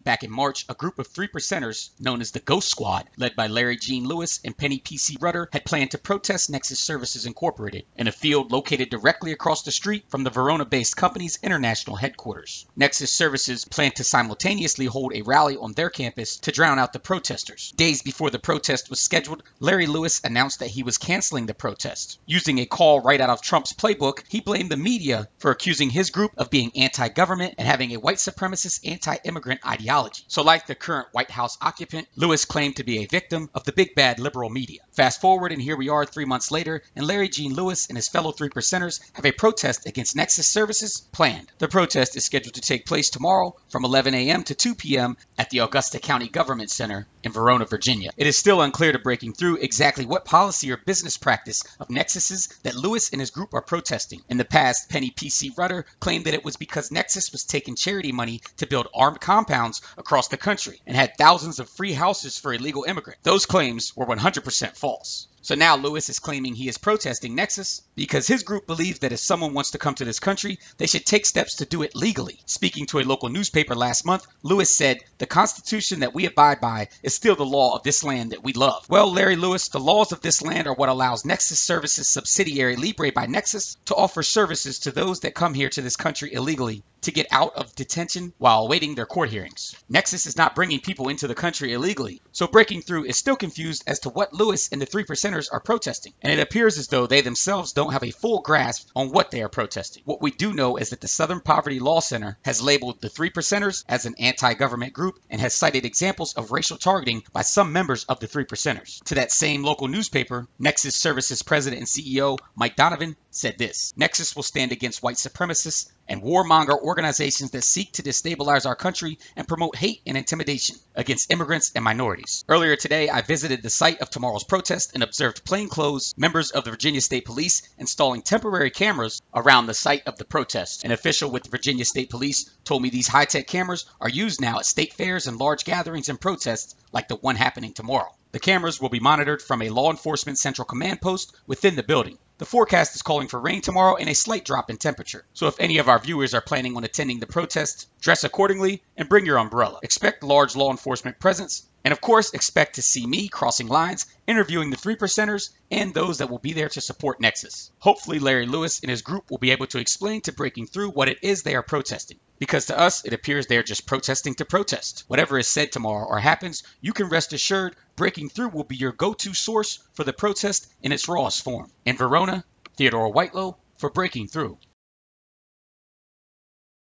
Back in March, a group of 3%ers, known as the Ghost Squad, led by Larry Gene Lewis and Penny P.C. Rudder, had planned to protest Nexus Services Incorporated in a field located directly across the street from the Verona-based company's international headquarters. Nexus Services planned to simultaneously hold a rally on their campus to drown out the protesters. Days before the protest was scheduled, Larry Lewis announced that he was canceling the protest. Using a call right out of Trump's playbook, he blamed the media for accusing his group of being anti-government and having a white supremacist anti-immigrant ideology. So like the current White House occupant, Lewis claimed to be a victim of the big bad liberal media. Fast forward and here we are 3 months later, and Larry Gene Lewis and his fellow 3%ers have a protest against Nexus Services planned. The protest is scheduled to take place tomorrow from 11 a.m. to 2 p.m. at the Augusta County Government Center in Verona, Virginia. It is still unclear to Breaking Through exactly what policy or business practice of Nexus's that Lewis and his group are protesting. In the past, Penny P.C. Rudder claimed that it was because Nexus was taking charity money to build armed compounds across the country and had thousands of free houses for illegal immigrants. Those claims were 100% false. So now Lewis is claiming he is protesting Nexus because his group believes that if someone wants to come to this country, they should take steps to do it legally. Speaking to a local newspaper last month, Lewis said, "The Constitution that we abide by is still the law of this land that we love." Well, Larry Lewis, the laws of this land are what allows Nexus Services subsidiary Libre by Nexus to offer services to those that come here to this country illegally to get out of detention while awaiting their court hearings. Nexus is not bringing people into the country illegally. So Breaking Through is still confused as to what Lewis and the 3%ers are protesting, and it appears as though they themselves don't have a full grasp on what they are protesting. What we do know is that the Southern Poverty Law Center has labeled the 3%ers as an anti-government group and has cited examples of racial targeting by some members of the 3%ers. To that same local newspaper, Nexus Services President and CEO Mike Donovan said this: "Nexus will stand against white supremacists and warmonger organizations that seek to destabilize our country and promote hate and intimidation against immigrants and minorities." Earlier today, I visited the site of tomorrow's protest and observed plainclothes members of the Virginia State Police installing temporary cameras around the site of the protest. An official with the Virginia State Police told me these high-tech cameras are used now at state fairs and large gatherings and protests like the one happening tomorrow. The cameras will be monitored from a law enforcement central command post within the building. The forecast is calling for rain tomorrow and a slight drop in temperature. So if any of our viewers are planning on attending the protest, dress accordingly and bring your umbrella. Expect large law enforcement presence, and of course expect to see me crossing lines, interviewing the 3%ers and those that will be there to support Nexus. Hopefully Larry Lewis and his group will be able to explain to Breaking Through what it is they are protesting. Because to us, it appears they are just protesting to protest. Whatever is said tomorrow or happens, you can rest assured Breaking Through will be your go-to source for the protest in its rawest form. In Verona, Theo Whitelow for Breaking Through.